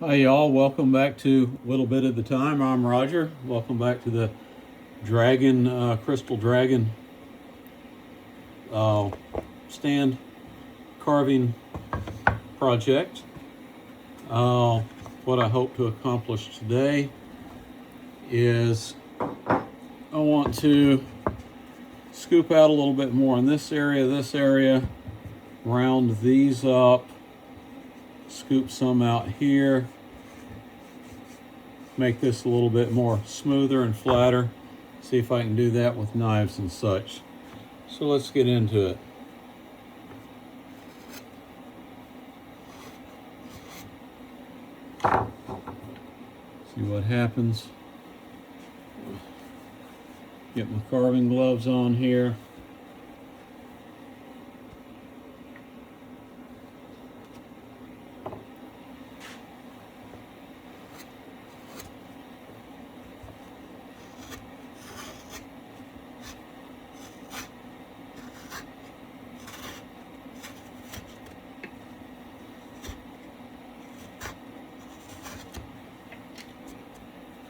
Hi y'all, welcome back to Little Bit at the Time. I'm Roger. Welcome back to the Dragon, Crystal Dragon stand carving project. What I hope to accomplish today is I want to scoop out a little bit more in this area, round these up, scoop some out here, make this a little bit more smoother and flatter. See if I can do that with knives and such. So let's get into it. See what happens. Get my carving gloves on here.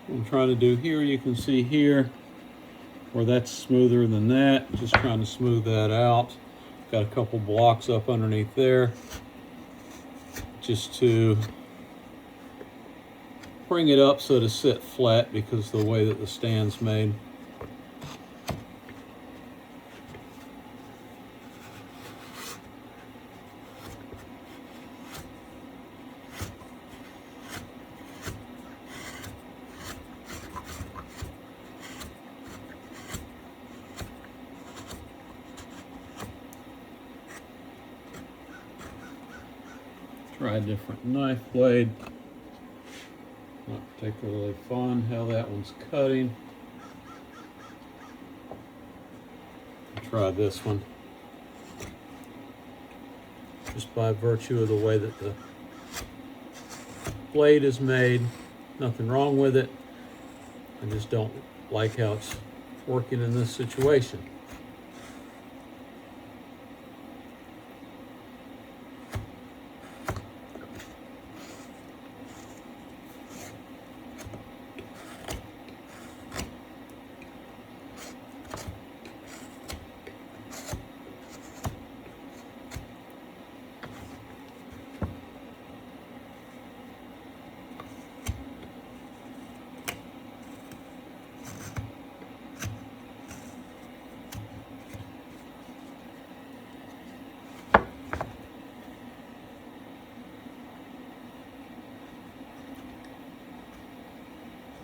What I'm trying to do here, you can see here where that's smoother than that. Just trying to smooth that out. Got a couple blocks up underneath there just to bring it up so to sit flat because of the way that the stand's made. Try a different knife blade. Not particularly fun how that one's cutting. Try this one. Just by virtue of the way that the blade is made, nothing wrong with it. I just don't like how it's working in this situation.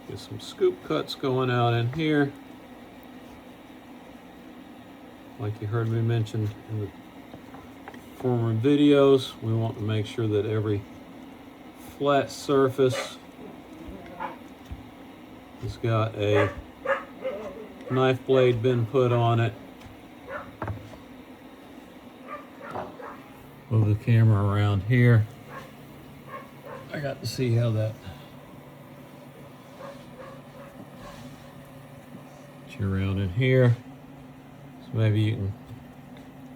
Get some scoop cuts going out in here. Like you heard me mention in the former videos, we want to make sure that every flat surface has got a knife blade been put on it. Move the camera around here. I got to see how that around in here, so maybe you can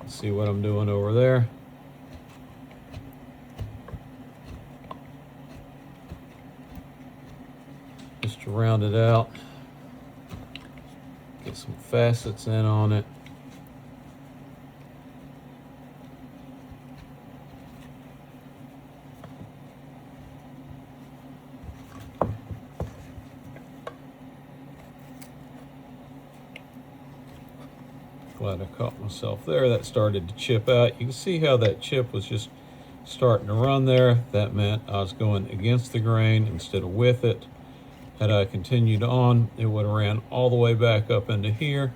see what I'm doing over there. Just to round it out, get some facets in on it. Glad I caught myself there. That started to chip out. You can see how that chip was just starting to run there. That meant I was going against the grain instead of with it. Had I continued on, it would have ran all the way back up into here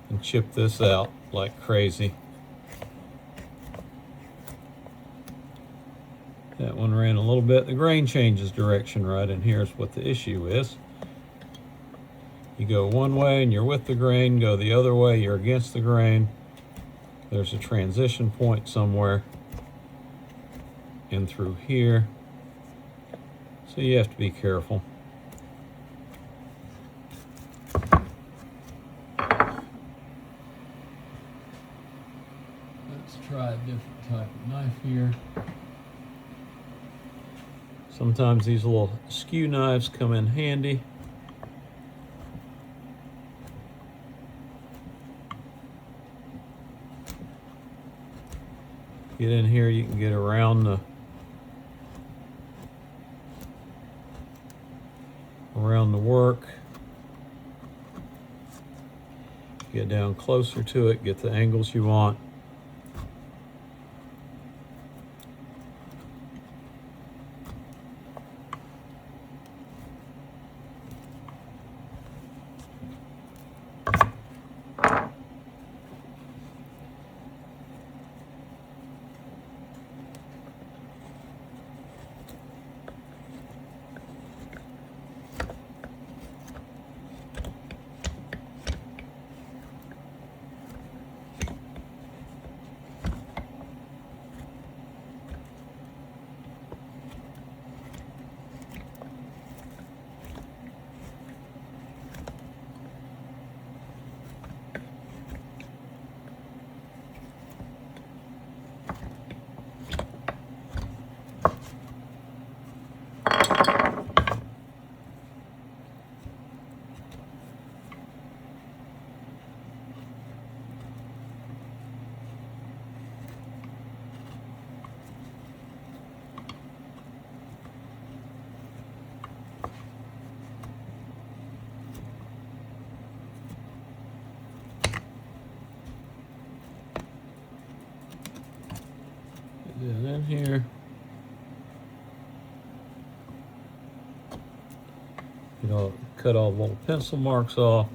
and chipped this out like crazy. That one ran a little bit. The grain changes direction right in here is what the issue is. You go one way and you're with the grain, go the other way, you're against the grain. There's a transition point somewhere in through here. So you have to be careful. Let's try a different type of knife here. Sometimes these little skew knives come in handy. Get in here, you can get around the work. Get down closer to it, get the angles you want. Get in here. Cut all the little pencil marks off.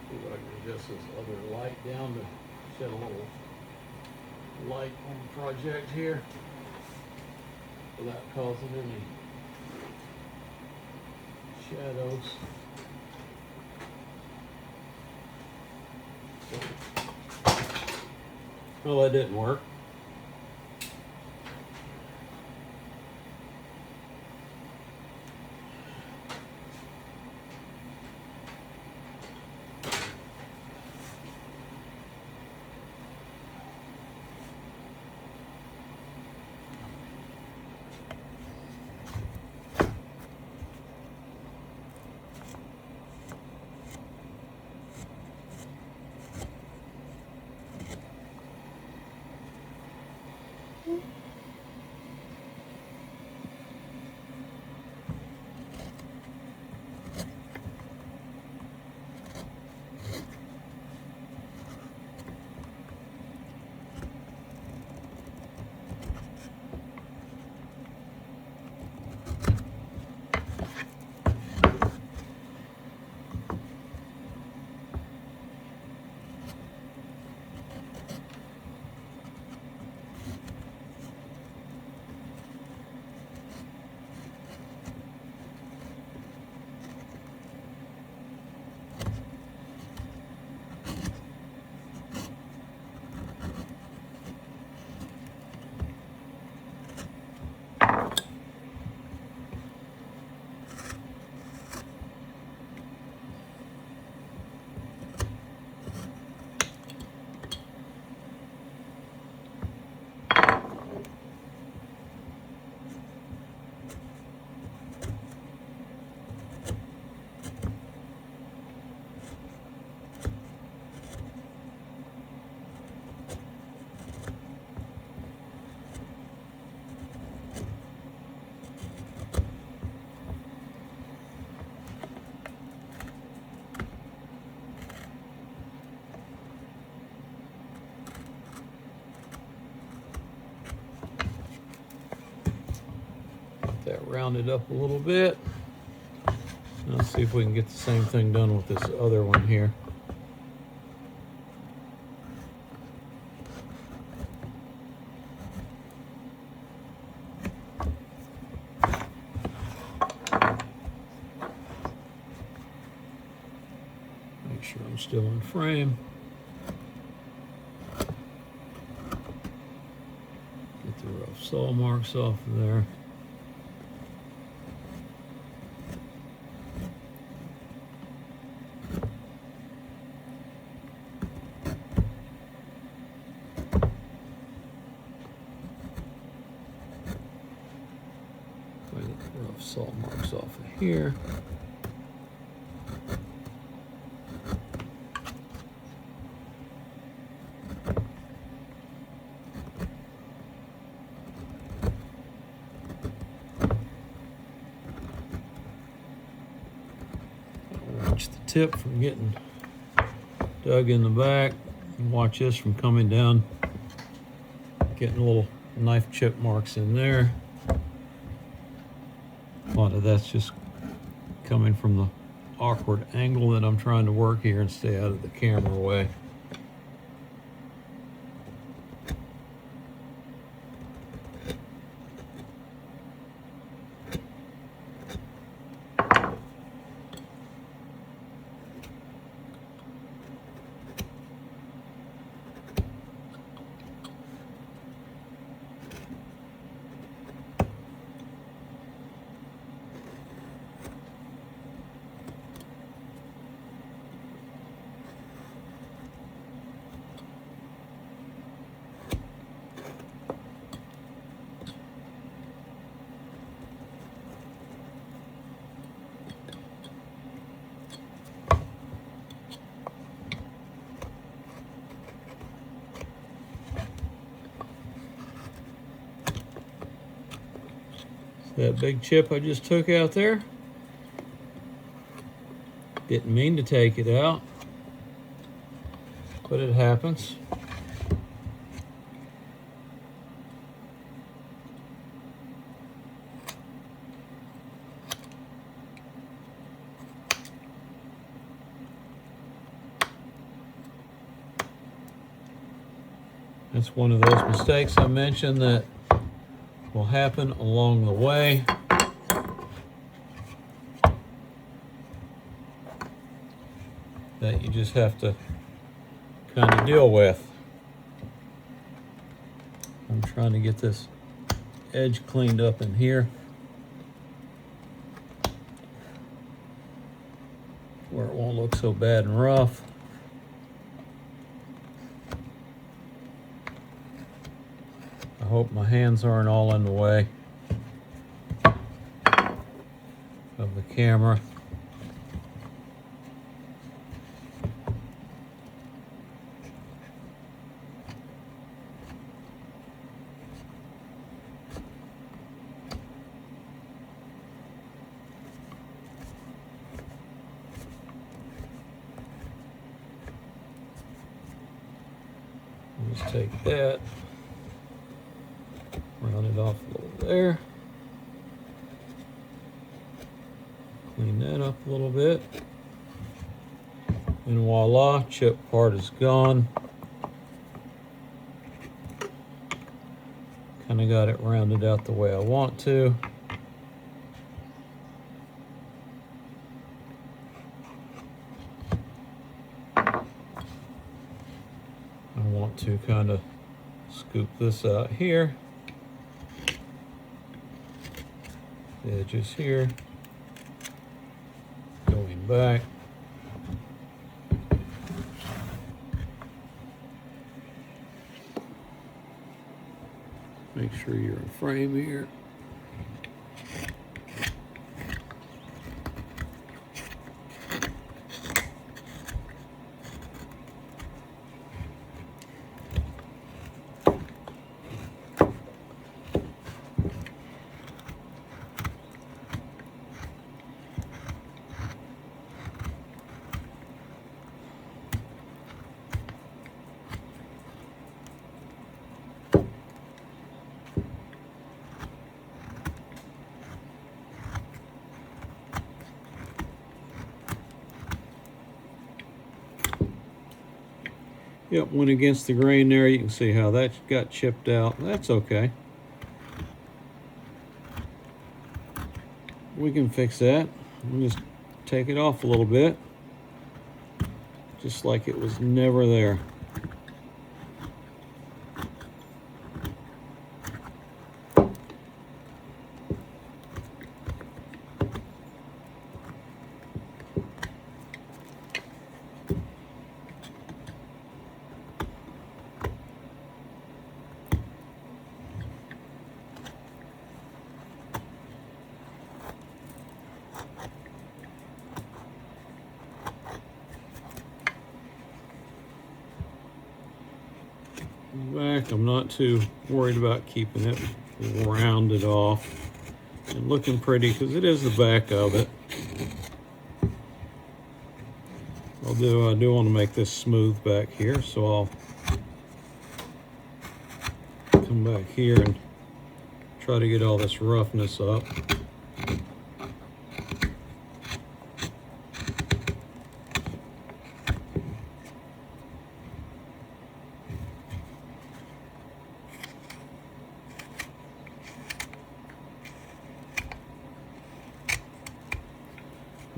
See if I can adjust this other light down to shed a little light on the project here without causing any shadows. Well, that didn't work. round it up a little bit. Let's see if we can get the same thing done with this other one here. Make sure I'm still in frame. Get the rough saw marks off of there. Rough saw marks off of here. Watch the tip from getting dug in the back, and watch this from coming down, getting little knife chip marks in there. A lot of that's just coming from the awkward angle that I'm trying to work here and stay out of the camera way. That big chip I just took out there, didn't mean to take it out, but it happens. That's one of those mistakes I mentioned that will happen along the way. That you just have to kind of deal with. I'm trying to get this edge cleaned up in here where it won't look so bad and rough. I hope my hands aren't all in the way of the camera. Just take that. Round it off a little there. Clean that up a little bit. And voila, chip part is gone. Kind of got it rounded out the way I want to. I want to kind of scoop this out here. The edges here, going back. Make sure you're in frame here. Yep, went against the grain there. You can see how that got chipped out. That's okay. We can fix that. We'll just take it off a little bit, just like it was never there. Back, I'm not too worried about keeping it rounded off and looking pretty because it is the back of it. I do want to make this smooth back here, so I'll come back here and try to get all this roughness up.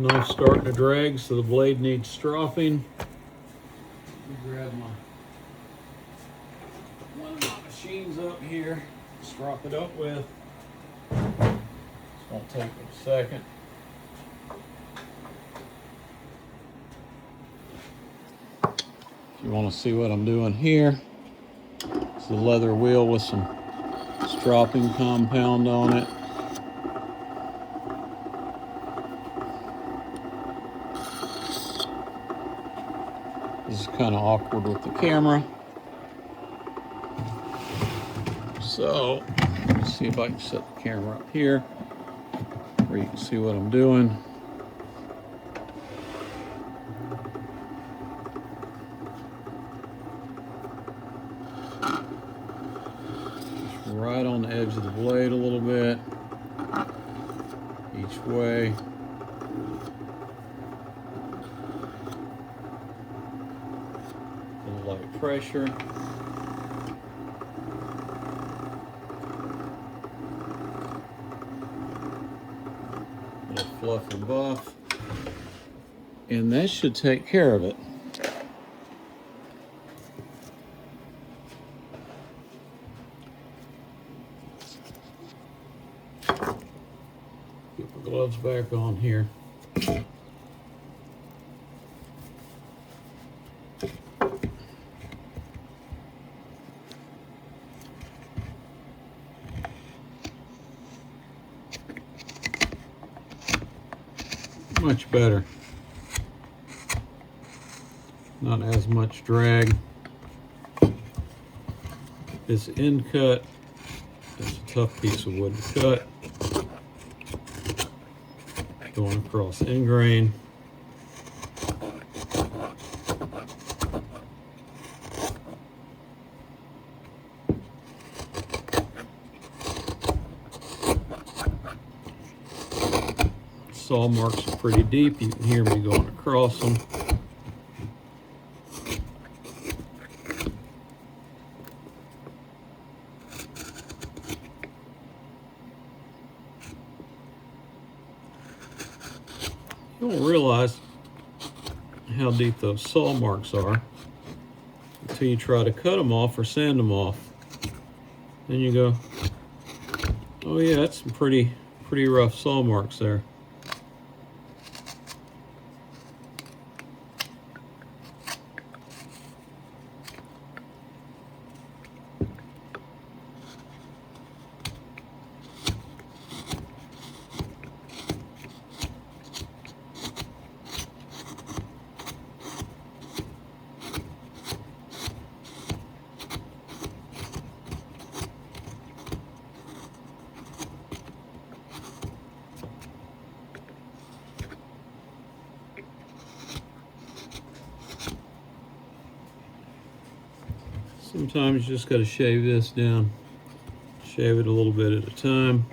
Knife's starting to drag, so the blade needs stropping. Let me grab one of my machines up here, strop it up with. This won't take a second. If you want to see what I'm doing here, it's a leather wheel with some stropping compound on it. This is kind of awkward with the camera. So, let's see if I can set the camera up here where you can see what I'm doing. Just right on the edge of the blade a little bit, each way. Light pressure. A little fluff and buff. And that should take care of it. Get the gloves back on here. Much better. Not as much drag. This end cut is a tough piece of wood to cut. Going across end grain. Saw marks are pretty deep. You can hear me going across them. You don't realize how deep those saw marks are until you try to cut them off or sand them off. Then you go, oh yeah, that's some pretty rough saw marks there. Sometimes you just got to shave this down. Shave it a little bit at a time.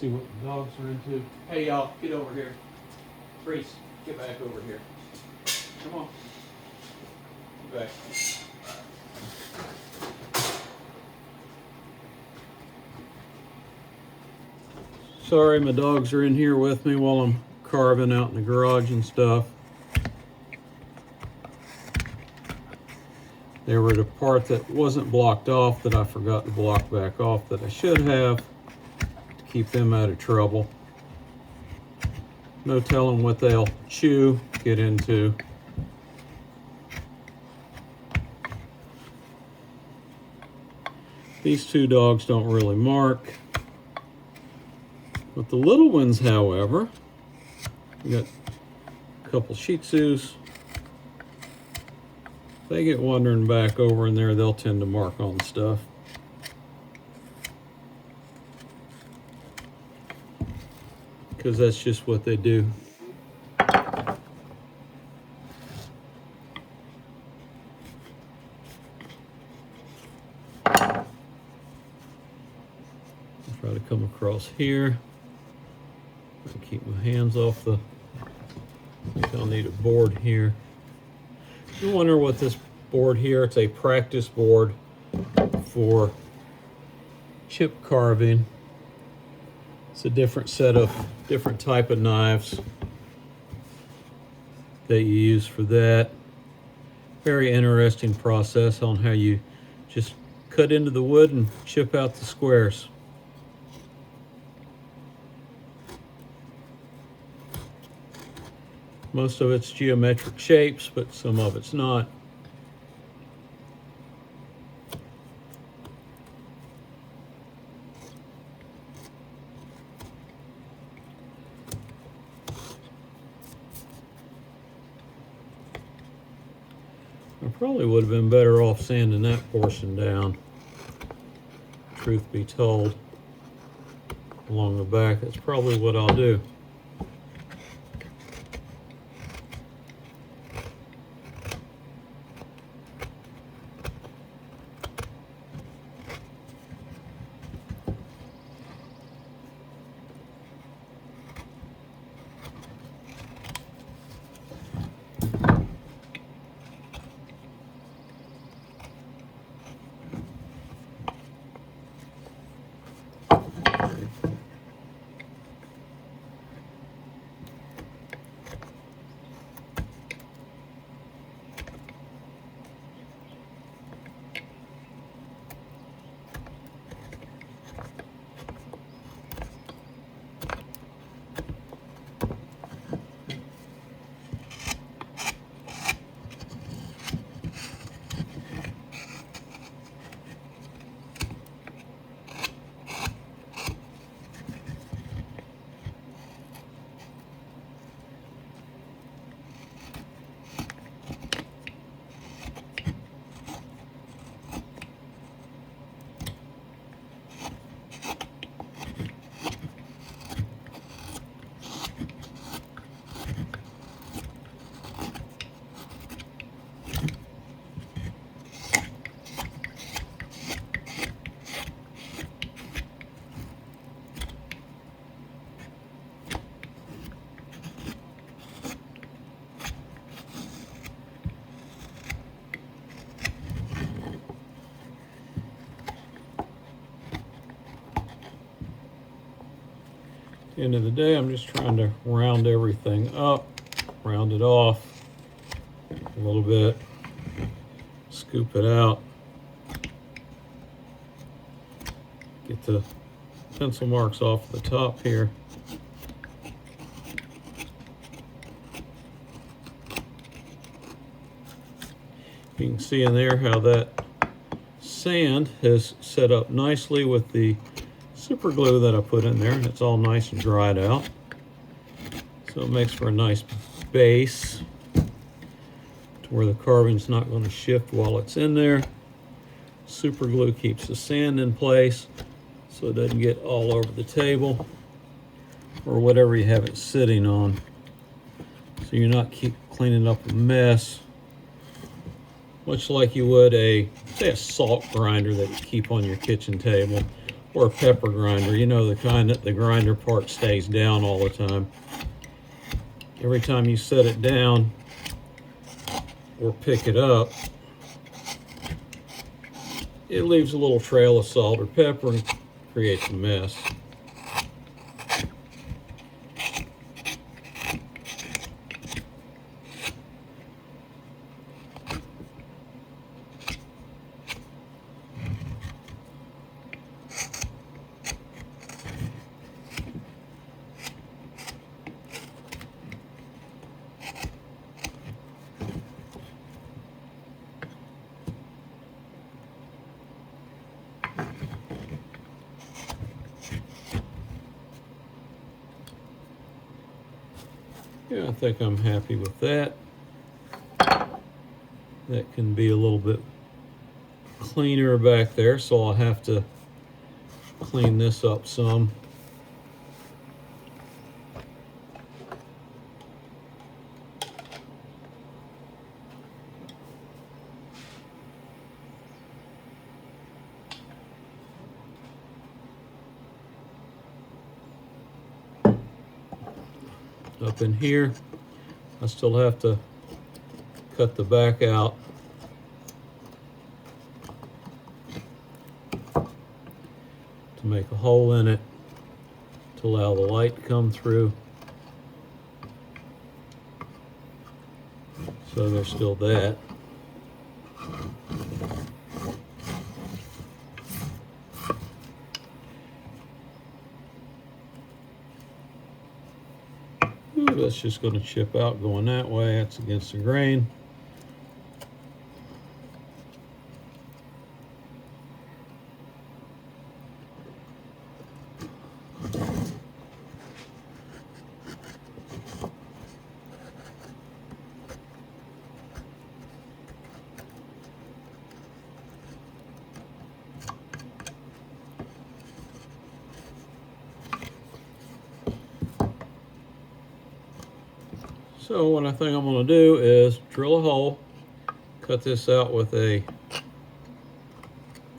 see what the dogs are into. Hey y'all, get over here. Reese, get back over here. Come on. Get back. Sorry, my dogs are in here with me while I'm carving out in the garage and stuff. They were the part that wasn't blocked off that I forgot to block back off that I should have to keep them out of trouble. No telling what they'll chew, get into. These two dogs don't really mark. But the little ones, however, we got a couple Shih Tzus. They get wandering back over in there, they'll tend to mark on stuff. Because that's just what they do. I'll try to come across here. Keep my hands off the, I think I'll need a board here. You wonder what this board here, it's a practice board for chip carving. It's a different set of different type of knives that you use for that. Very interesting process on how you just cut into the wood and chip out the squares. Most of it's geometric shapes, but some of it's not. I probably would have been better off sanding that portion down, truth be told, along the back. That's probably what I'll do. At the end of the day, I'm just trying to round everything up, round it off a little bit, scoop it out, get the pencil marks off the top here. You can see in there how that sand has set up nicely with the super glue that I put in there. It's all nice and dried out. So it makes for a nice base to where the carving's not going to shift while it's in there. Super glue keeps the sand in place so it doesn't get all over the table or whatever you have it sitting on. So you're not keep cleaning up a mess, much like you would say a salt grinder that you keep on your kitchen table. or a pepper grinder, you know, the kind that the grinder part stays down all the time. Every time you set it down or pick it up, it leaves a little trail of salt or pepper and creates a mess. Yeah, I think I'm happy with that. That can be a little bit cleaner back there, so I'll have to clean this up some. Up in here, I still have to cut the back out to make a hole in it to allow the light to come through. So there's still that. Ooh, that's just going to chip out going that way. That's against the grain. So what I think I'm going to do is drill a hole, cut this out with a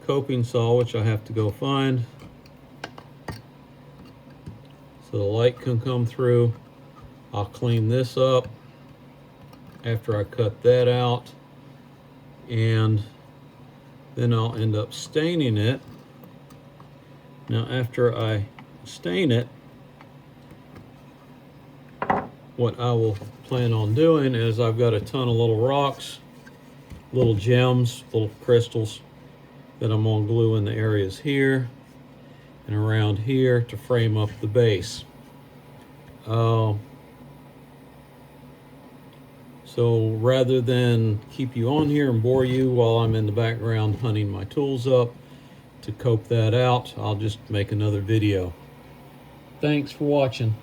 coping saw, which I have to go find, so the light can come through. I'll clean this up after I cut that out, and then I'll end up staining it. Now after I stain it, what I will plan on doing is I've got a ton of little rocks, little gems, little crystals that I'm going to glue in the areas here and around here to frame up the base. So rather than keep you on here and bore you while I'm in the background hunting my tools up to cope that out, I'll just make another video. Thanks for watching.